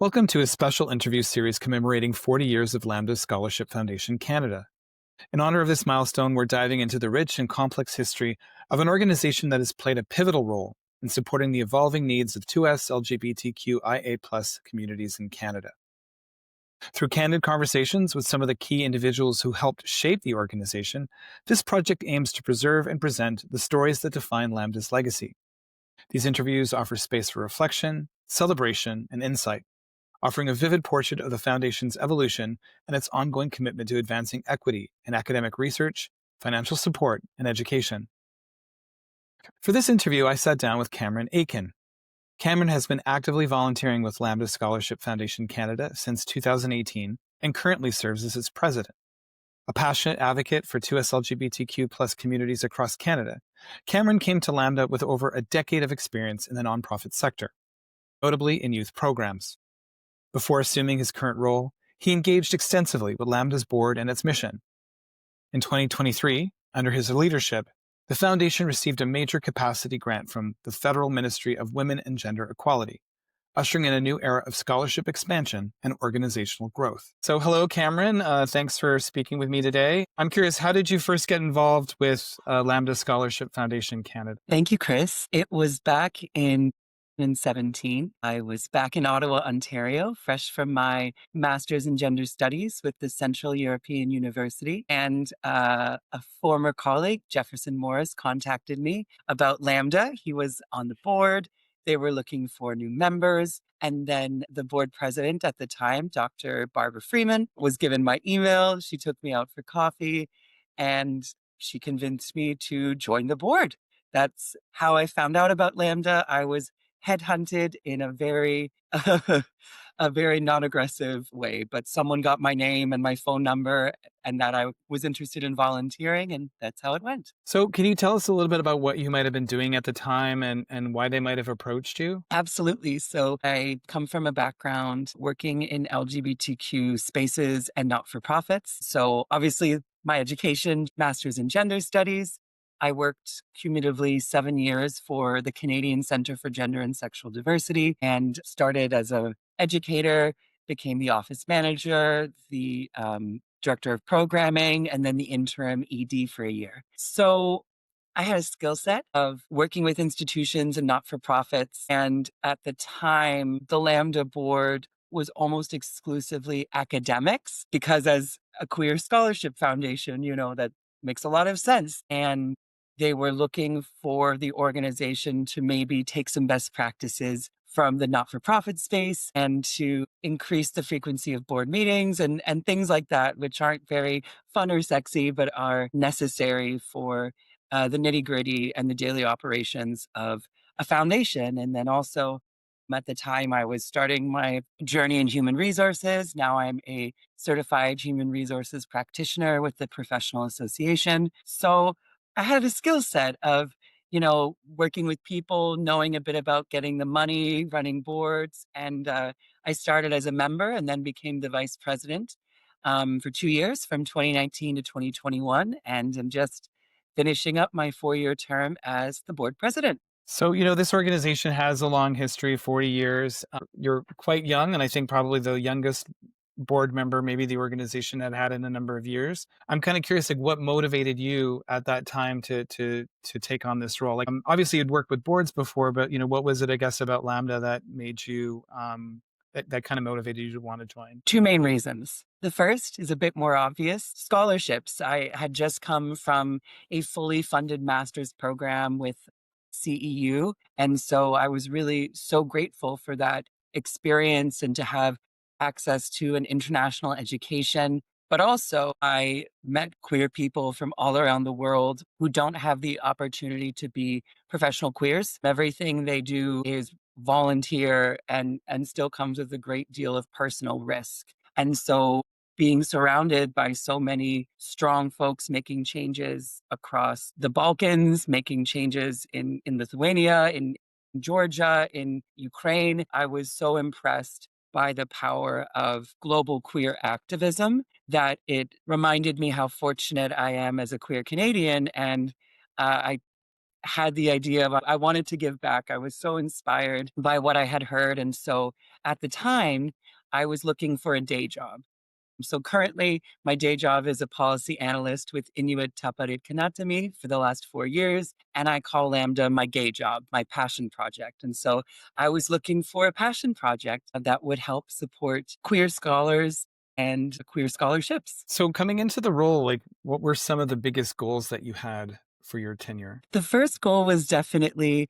Welcome to a special interview series commemorating 40 years of Lambda Scholarship Foundation Canada. In honor of this milestone, we're diving into the rich and complex history of an organization that has played a pivotal role in supporting the evolving needs of 2S LGBTQIA+ communities in Canada. Through candid conversations with some of the key individuals who helped shape the organization, this project aims to preserve and present the stories that define Lambda's legacy. These interviews offer space for reflection, celebration, and insight, offering a vivid portrait of the Foundation's evolution and its ongoing commitment to advancing equity in academic research, financial support, and education. For this interview, I sat down with Cameron Aitken. Cameron has been actively volunteering with Lambda Scholarship Foundation Canada since 2018 and currently serves as its president. A passionate advocate for 2S LGBTQ+ communities across Canada, Cameron came to Lambda with over a decade of experience in the nonprofit sector, notably in youth programs. Before assuming his current role, he engaged extensively with Lambda's board and its mission. In 2023, under his leadership, the Foundation received a major capacity grant from the Federal Ministry of Women and Gender Equality, ushering in a new era of scholarship expansion and organizational growth. So hello, Cameron. Thanks for speaking with me today. I'm curious, how did you first get involved with Lambda Scholarship Foundation Canada? Thank you, Chris. It was back in 2017. I was back in Ottawa, Ontario, fresh from my master's in gender studies with the Central European University. And a former colleague, Jefferson Morris, contacted me about Lambda. He was on the board. They were looking for new members. And then the board president at the time, Dr. Barbara Freeman, was given my email. She took me out for coffee and she convinced me to join the board. That's how I found out about Lambda. I was headhunted in a very a very non-aggressive way, but someone got my name and my phone number and that I was interested in volunteering, and that's how it went. So can you tell us a little bit about what you might have been doing at the time and why they might have approached you? Absolutely. So I come from a background working in LGBTQ spaces and not-for-profits. So obviously my education, master's in gender studies. I worked cumulatively 7 years for the Canadian Centre for Gender and Sexual Diversity and started as an educator, became the office manager, the director of programming, and then the interim ED for a year. So I had a skill set of working with institutions and not-for-profits. And at the time, the Lambda board was almost exclusively academics because as a queer scholarship foundation, that makes a lot of sense. And they were looking for the organization to maybe take some best practices from the not-for-profit space and to increase the frequency of board meetings and things like that, which aren't very fun or sexy, but are necessary for the nitty-gritty and the daily operations of a foundation. And then also, at the time, I was starting my journey in human resources. Now I'm a certified human resources practitioner with the Professional Association. So I had a skill set of, working with people, knowing a bit about getting the money, running boards. And I started as a member and then became the vice president for 2 years from 2019 to 2021. And I'm just finishing up my 4-year term as the board president. So, this organization has a long history, 40 years. You're quite young, and I think probably the youngest board member maybe the organization had in a number of years. I'm kind of curious, like, what motivated you at that time to take on this role? Like, obviously you'd worked with boards before, but what was it, I guess, about Lambda that made you that kind of motivated you to want to join? 2 main reasons. The first is a bit more obvious: scholarships. I had just come from a fully funded master's program with CEU. And so I was really so grateful for that experience and to have access to an international education. But also, I met queer people from all around the world who don't have the opportunity to be professional queers. Everything they do is volunteer and still comes with a great deal of personal risk. And so being surrounded by so many strong folks making changes across the Balkans, making changes in Lithuania, in Georgia, in Ukraine, I was so impressed by the power of global queer activism that it reminded me how fortunate I am as a queer Canadian. And I had the idea of I wanted to give back. I was so inspired by what I had heard. And so at the time, I was looking for a day job. So currently, my day job is a policy analyst with Inuit Taparit Kanatami for the last 4 years. And I call Lambda my gay job, my passion project. And so I was looking for a passion project that would help support queer scholars and queer scholarships. So, coming into the role, like, what were some of the biggest goals that you had for your tenure? The first goal was definitely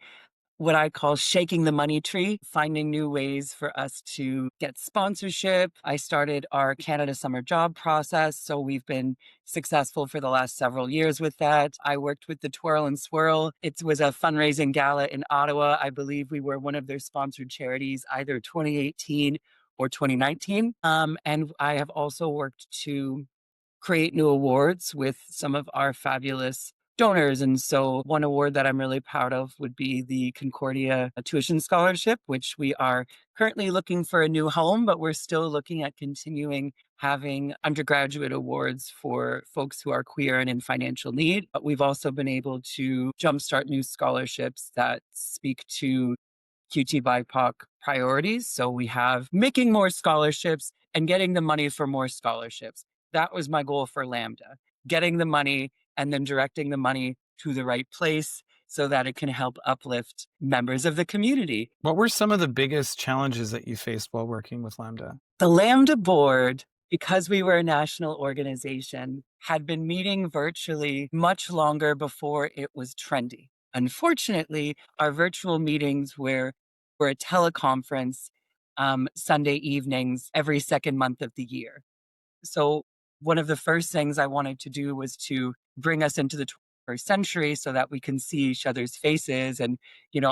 what I call shaking the money tree, finding new ways for us to get sponsorship. I started our Canada Summer Job process, so we've been successful for the last several years with that. I worked with the Twirl and Swirl. It was a fundraising gala in Ottawa. I believe we were one of their sponsored charities, either 2018 or 2019. And I have also worked to create new awards with some of our fabulous donors. And so, one award that I'm really proud of would be the Concordia Tuition Scholarship, which we are currently looking for a new home, but we're still looking at continuing having undergraduate awards for folks who are queer and in financial need. But we've also been able to jumpstart new scholarships that speak to QT BIPOC priorities. So we have making more scholarships and getting the money for more scholarships. That was my goal for Lambda, getting the money and then directing the money to the right place so that it can help uplift members of the community. What were some of the biggest challenges that you faced while working with Lambda? The Lambda board, because we were a national organization, had been meeting virtually much longer before it was trendy. Unfortunately, our virtual meetings were a teleconference Sunday evenings every second month of the year. So one of the first things I wanted to do was to bring us into the 21st century so that we can see each other's faces and,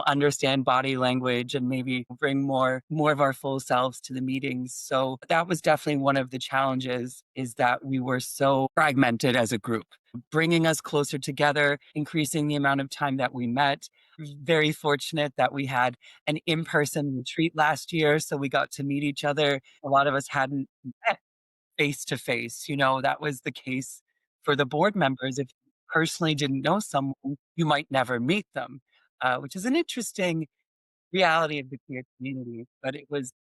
understand body language and maybe bring more of our full selves to the meetings. So that was definitely one of the challenges, is that we were so fragmented as a group. Bringing us closer together, increasing the amount of time that we met. Very fortunate that we had an in-person retreat last year, so we got to meet each other. A lot of us hadn't met face to face. That was the case for the board members. If you personally didn't know someone, you might never meet them, which is an interesting reality of the queer community. But it was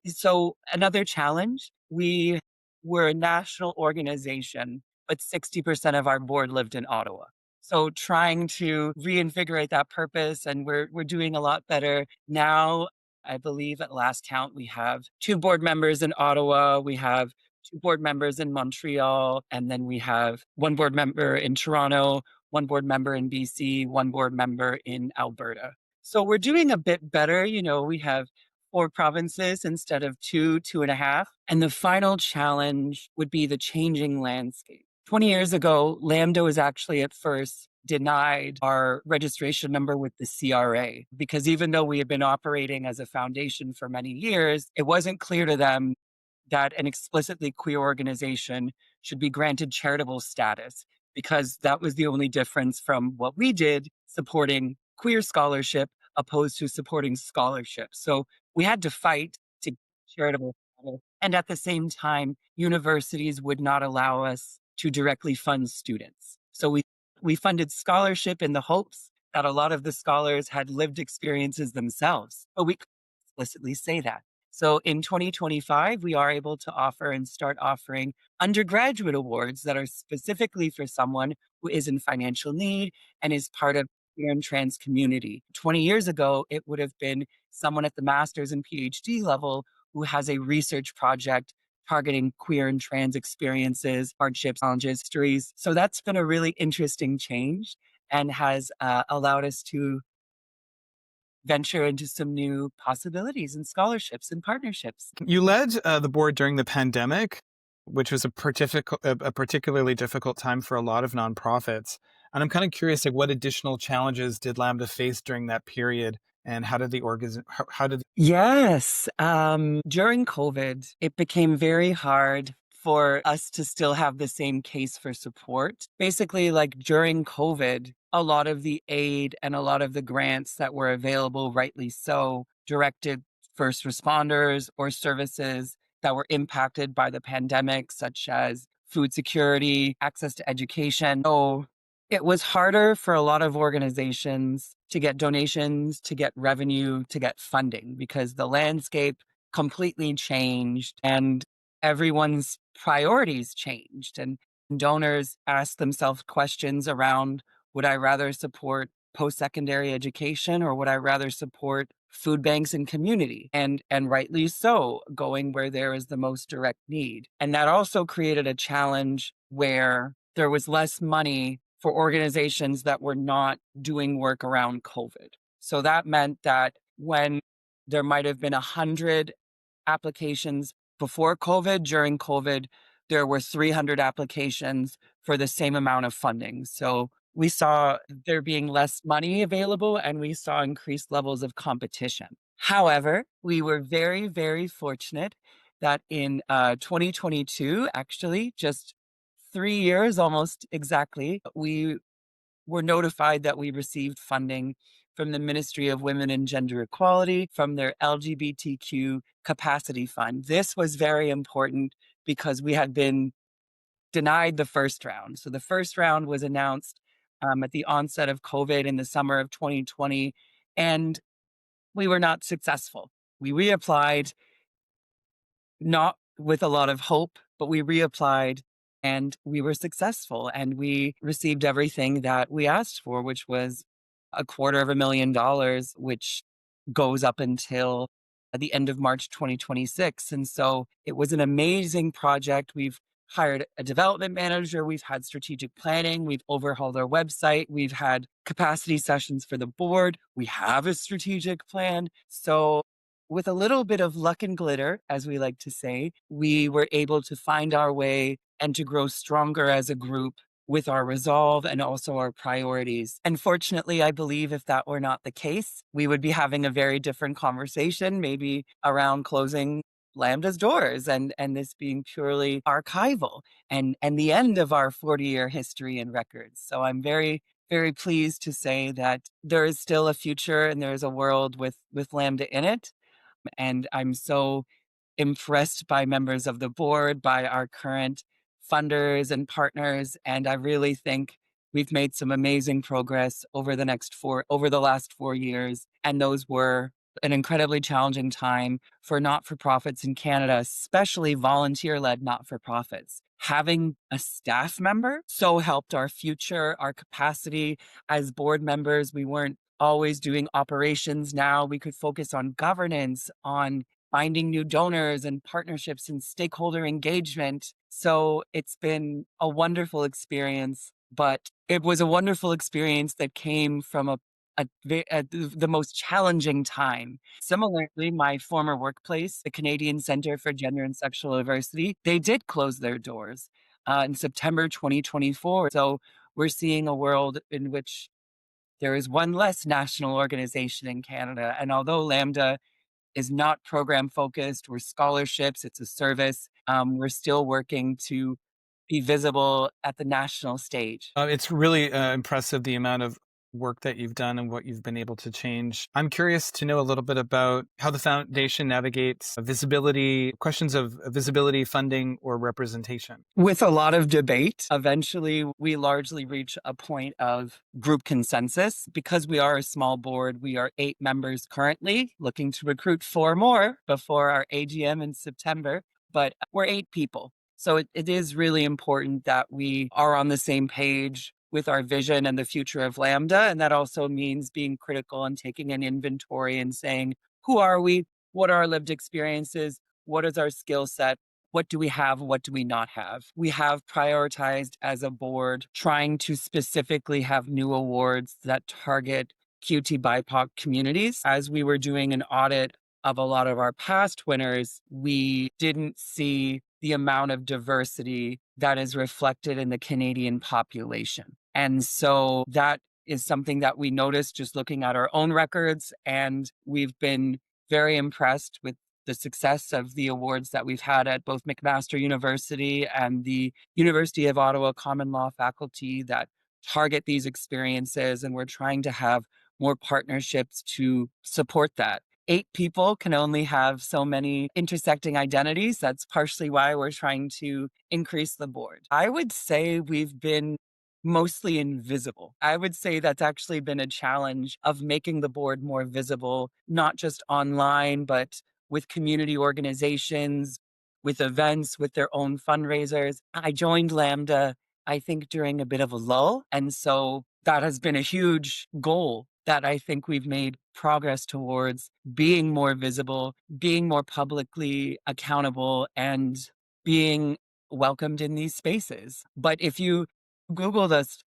so another challenge. We were a national organization, but 60% of our board lived in Ottawa. So trying to reinvigorate that purpose, and we're doing a lot better now. I believe at last count we have 2 board members in Ottawa, we have 2 board members in Montreal, and then we have 1 board member in Toronto, 1 board member in BC, 1 board member in Alberta. So we're doing a bit better. We have 4 provinces instead of two, 2.5. And the final challenge would be the changing landscape. 20 years ago, Lambda was actually at first denied our registration number with the CRA because even though we had been operating as a foundation for many years, it wasn't clear to them that an explicitly queer organization should be granted charitable status, because that was the only difference from what we did supporting queer scholarship opposed to supporting scholarship. So we had to fight to get charitable status. And at the same time, universities would not allow us to directly fund students. So we funded scholarship in the hopes that a lot of the scholars had lived experiences themselves, but we couldn't explicitly say that. So in 2025, we are able to offer and start offering undergraduate awards that are specifically for someone who is in financial need and is part of the queer and trans community. 20 years ago, it would have been someone at the master's and PhD level who has a research project targeting queer and trans experiences, hardships, challenges, histories. So that's been a really interesting change and has allowed us to venture into some new possibilities and scholarships and partnerships. You led the board during the pandemic, which was a particularly difficult time for a lot of nonprofits. And I'm kind of curious, like, what additional challenges did Lambda face during that period, and how did the how did Yes. During COVID, it became very hard for us to still have the same case for support. Basically, like during COVID, a lot of the aid and a lot of the grants that were available, rightly so, directed first responders or services that were impacted by the pandemic, such as food security, access to education. So It was harder for a lot of organizations to get donations, to get revenue, to get funding because the landscape completely changed and everyone's priorities changed. And donors asked themselves questions around, would I rather support post-secondary education or would I rather support food banks and community? And rightly so, going where there is the most direct need. And that also created a challenge where there was less money for organizations that were not doing work around COVID. So that meant that when there might have been 100 applications before COVID, during COVID, there were 300 applications for the same amount of funding. So we saw there being less money available and we saw increased levels of competition. However, we were very, very fortunate that in 2022, actually, just 3 years almost exactly, we were notified that we received funding from the Ministry of Women and Gender Equality from their LGBTQ capacity fund. This was very important because we had been denied the first round. So the first round was announced at the onset of COVID in the summer of 2020, and we were not successful. We reapplied, not with a lot of hope, but we reapplied and we were successful and we received everything that we asked for, which was $250,000, which goes up until the end of March 2026. And so it was an amazing project. We've hired a development manager, we've had strategic planning, we've overhauled our website, we've had capacity sessions for the board, we have a strategic plan. So with a little bit of luck and glitter, as we like to say, we were able to find our way and to grow stronger as a group with our resolve and also our priorities. And fortunately, I believe if that were not the case, we would be having a very different conversation, maybe around closing Lambda's doors and this being purely archival and the end of our 40-year history and records. So I'm very, very pleased to say that there is still a future and there is a world with Lambda in it. And I'm so impressed by members of the board, by our current funders and partners. And I really think we've made some amazing progress over the last 4 years. And those were an incredibly challenging time for not-for-profits in Canada, especially volunteer-led not-for-profits. Having a staff member so helped our future, our capacity as board members. We weren't always doing operations. Now we could focus on governance, on finding new donors and partnerships and stakeholder engagement. So it's been a wonderful experience, but it was a wonderful experience that came from the most challenging time. Similarly, my former workplace, the Canadian Centre for Gender and Sexual Diversity, they did close their doors in September 2024. So we're seeing a world in which there is one less national organization in Canada. And although Lambda is not program focused, we're scholarships, it's a service, we're still working to be visible at the national stage. It's really impressive the amount of work that you've done and what you've been able to change. I'm curious to know a little bit about how the foundation navigates visibility, questions of visibility, funding, or representation. With a lot of debate, eventually we largely reach a point of group consensus. Because we are a small board, we are 8 members currently, looking to recruit 4 more before our AGM in September, but we're 8 people. So it is really important that we are on the same page with our vision and the future of Lambda. And that also means being critical and taking an inventory and saying, who are we? What are our lived experiences? What is our skill set? What do we have? What do we not have? We have prioritized as a board trying to specifically have new awards that target QT BIPOC communities. As we were doing an audit of a lot of our past winners, we didn't see the amount of diversity that is reflected in the Canadian population. And so that is something that we noticed just looking at our own records. And we've been very impressed with the success of the awards that we've had at both McMaster University and the University of Ottawa Common Law faculty that target these experiences. And we're trying to have more partnerships to support that. 8 people can only have so many intersecting identities. That's partially why we're trying to increase the board. I would say we've been mostly invisible. I would say that's actually been a challenge of making the board more visible, not just online, but with community organizations, with events, with their own fundraisers. I joined Lambda, I think, during a bit of a lull. And so that has been a huge goal that I think we've made progress towards being more visible, being more publicly accountable, and being welcomed in these spaces. But if you Googled us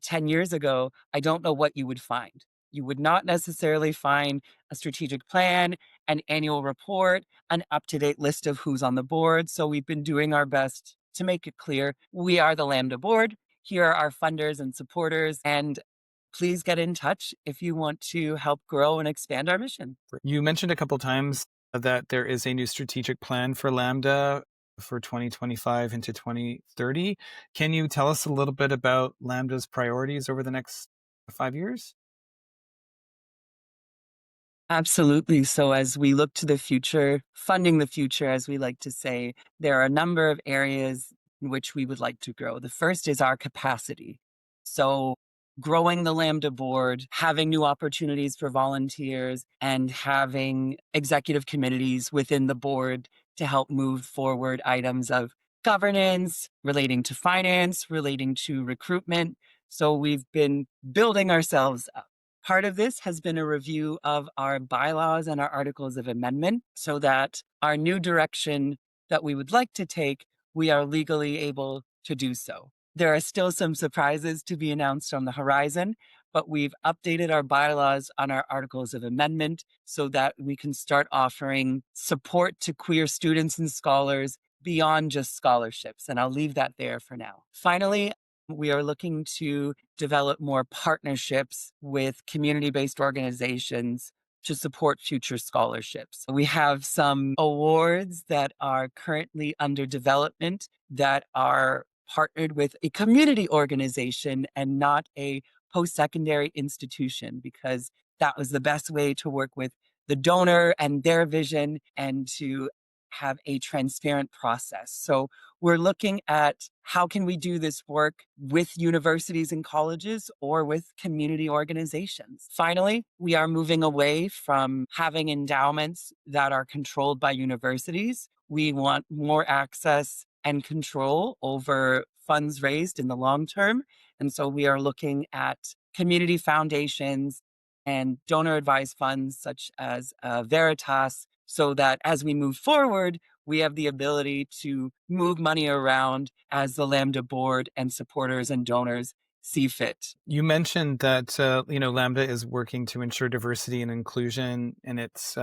10 years ago, I don't know what you would find. You would not necessarily find a strategic plan, an annual report, an up to date list of who's on the board. So we've been doing our best to make it clear we are the Lambda board. Here are our funders and supporters. And please get in touch if you want to help grow and expand our mission. You mentioned a couple times that there is a new strategic plan for Lambda for 2025 into 2030. Can you tell us a little bit about Lambda's priorities over the next 5 years? Absolutely. So, as we look to the future, funding the future, as we like to say, there are a number of areas in which we would like to grow. The first is our capacity. So, growing the Lambda board, having new opportunities for volunteers, and having executive committees within the board to help move forward items of governance, relating to finance, relating to recruitment. So, we've been building ourselves up. Part of this has been a review of our bylaws and our articles of amendment so that our new direction that we would like to take, we are legally able to do so. There are still some surprises to be announced on the horizon, but we've updated our bylaws on our articles of amendment so that we can start offering support to queer students and scholars beyond just scholarships. And I'll leave that there for now. Finally, we are looking to develop more partnerships with community-based organizations to support future scholarships. We have some awards that are currently under development that are partnered with a community organization and not a post-secondary institution, because that was the best way to work with the donor and their vision and to have a transparent process. So we're looking at how can we do this work with universities and colleges or with community organizations. Finally, we are moving away from having endowments that are controlled by universities. We want more access and control over funds raised in the long term. And so we are looking at community foundations and donor advised funds such as Veritas, so that as we move forward, we have the ability to move money around as the Lambda board and supporters and donors see fit. You mentioned that Lambda is working to ensure diversity and inclusion in its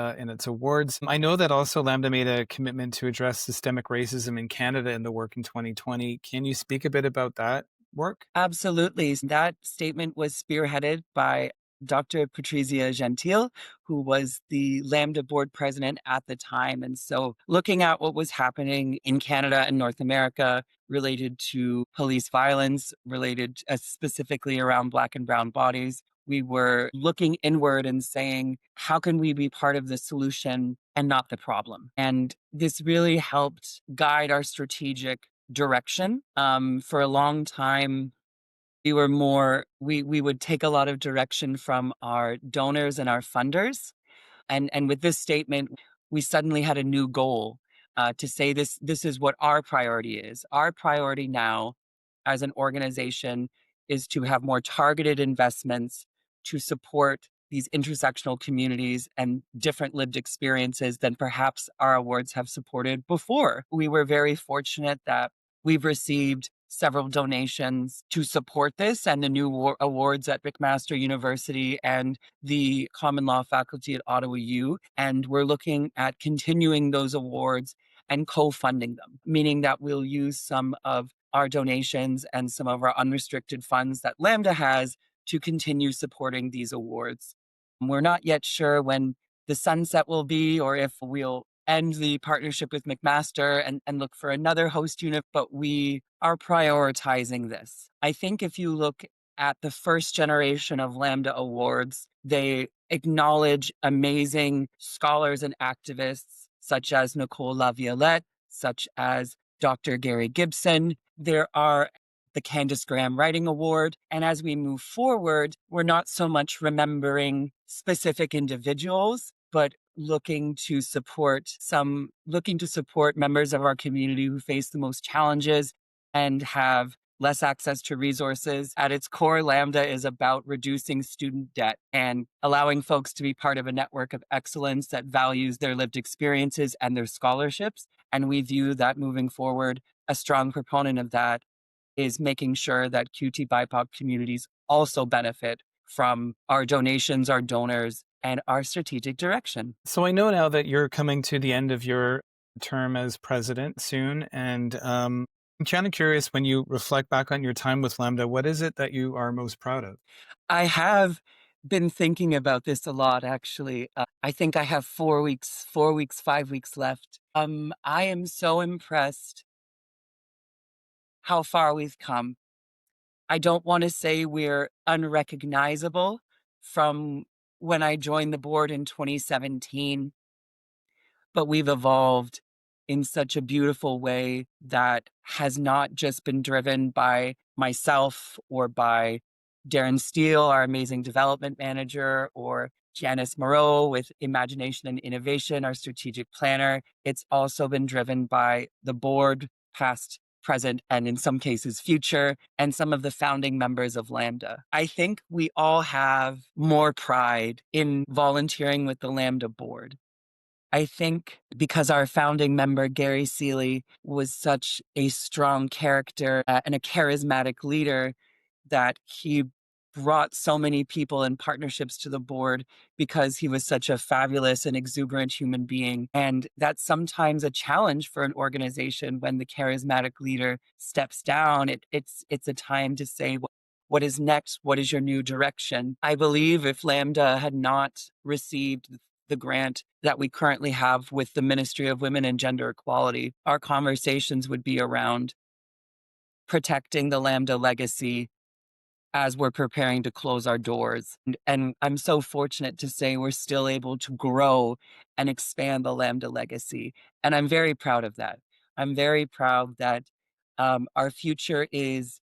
awards. I know that also Lambda made a commitment to address systemic racism in Canada in the work in 2020. Can you speak a bit about that work? Absolutely. That statement was spearheaded by Dr. Patrizia Gentile, who was the Lambda board president at the time. And so, looking at what was happening in Canada and North America related to police violence, related specifically around Black and Brown bodies, we were looking inward and saying, how can we be part of the solution and not the problem? And this really helped guide our strategic direction. For a long time, we would take a lot of direction from our donors and our funders. And with this statement, we suddenly had a new goal to say this is what our priority is. Our priority now as an organization is to have more targeted investments to support these intersectional communities and different lived experiences than perhaps our awards have supported before. We were very fortunate that we've received several donations to support this and the new awards at McMaster University and the Common Law faculty at Ottawa U. And we're looking at continuing those awards and co-funding them, meaning that we'll use some of our donations and some of our unrestricted funds that Lambda has to continue supporting these awards. We're not yet sure when the sunset will be or if we'll end the partnership with McMaster and look for another host unit, but we are prioritizing this. I think if you look at the first generation of Lambda Awards, they acknowledge amazing scholars and activists such as Nicole LaViolette, such as Dr. Gary Gibson. There are the Candace Graham Writing Award. And as we move forward, we're not so much remembering specific individuals, but looking to support members of our community who face the most challenges and have less access to resources. At its core, Lambda is about reducing student debt and allowing folks to be part of a network of excellence that values their lived experiences and their scholarships. And we view that moving forward, a strong proponent of that is making sure that QT BIPOC communities also benefit from our donations, our donors, and our strategic direction. So I know now that you're coming to the end of your term as president soon, and I'm kind of curious, when you reflect back on your time with Lambda, what is it that you are most proud of? I have been thinking about this a lot, actually. I think I have 4 weeks, 5 weeks left. I am so impressed how far we've come. I don't want to say we're unrecognizable from when I joined the board in 2017, but we've evolved in such a beautiful way that has not just been driven by myself or by Darren Steele, our amazing development manager, or Janice Moreau with Imagination and Innovation, our strategic planner. It's also been driven by the board, past, present, and in some cases future, and some of the founding members of Lambda. I think we all have more pride in volunteering with the Lambda board. I think because our founding member, Gary Seeley, was such a strong character and a charismatic leader that he brought so many people and partnerships to the board because he was such a fabulous and exuberant human being. And that's sometimes a challenge for an organization when the charismatic leader steps down. It's a time to say, what is next? What is your new direction? I believe if Lambda had not received the grant that we currently have with the Ministry of Women and Gender Equality, our conversations would be around protecting the Lambda legacy as we're preparing to close our doors. And I'm so fortunate to say we're still able to grow and expand the Lambda legacy. And I'm very proud of that. I'm very proud that our future is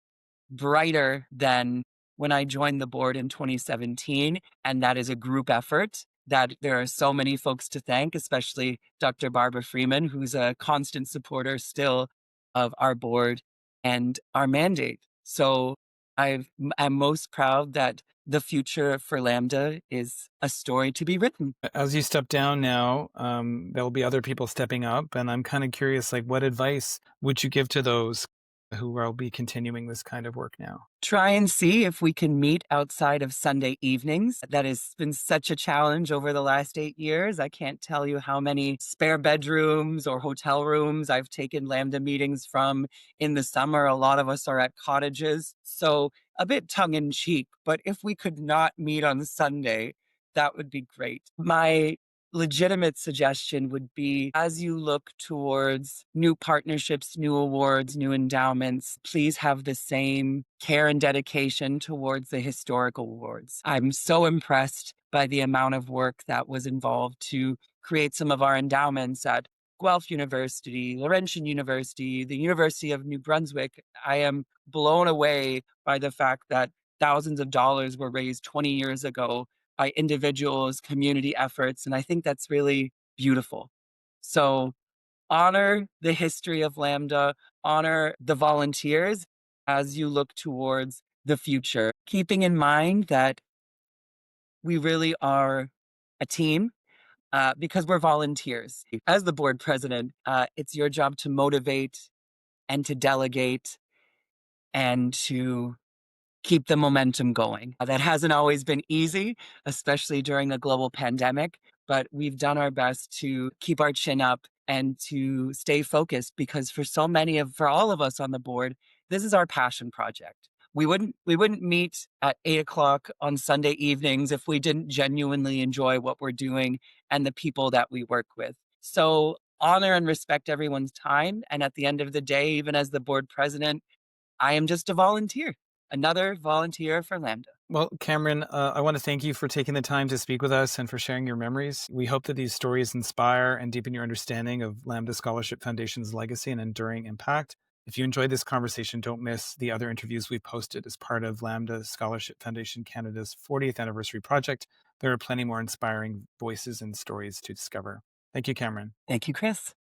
brighter than when I joined the board in 2017. And that is a group effort that there are so many folks to thank, especially Dr. Barbara Freeman, who's a constant supporter still of our board and our mandate. So I'm most proud that the future for Lambda is a story to be written. As you step down now, there'll be other people stepping up, and I'm kind of curious, like, what advice would you give to those who will be continuing this kind of work now? Try and see if we can meet outside of Sunday evenings. That has been such a challenge over the last 8 years. I can't tell you how many spare bedrooms or hotel rooms I've taken Lambda meetings from in the summer. A lot of us are at cottages. So a bit tongue in cheek, but if we could not meet on Sunday, that would be great. My legitimate suggestion would be, as you look towards new partnerships, new awards, new endowments, please have the same care and dedication towards the historical awards. I'm so impressed by the amount of work that was involved to create some of our endowments at Guelph University, Laurentian University, the University of New Brunswick. I am blown away by the fact that thousands of dollars were raised 20 years ago by individuals, community efforts. And I think that's really beautiful. So honor the history of Lambda, honor the volunteers as you look towards the future, keeping in mind that we really are a team because we're volunteers. As the board president, it's your job to motivate and to delegate and to keep the momentum going. That hasn't always been easy, especially during a global pandemic, but we've done our best to keep our chin up and to stay focused because for all of us on the board, this is our passion project. We wouldn't meet at 8 o'clock on Sunday evenings if we didn't genuinely enjoy what we're doing and the people that we work with. So honor and respect everyone's time. And at the end of the day, even as the board president, I am just a volunteer, another volunteer for Lambda. Well, Cameron, I want to thank you for taking the time to speak with us and for sharing your memories. We hope that these stories inspire and deepen your understanding of Lambda Scholarship Foundation's legacy and enduring impact. If you enjoyed this conversation, don't miss the other interviews we've posted as part of Lambda Scholarship Foundation Canada's 40th anniversary project. There are plenty more inspiring voices and stories to discover. Thank you, Cameron. Thank you, Chris.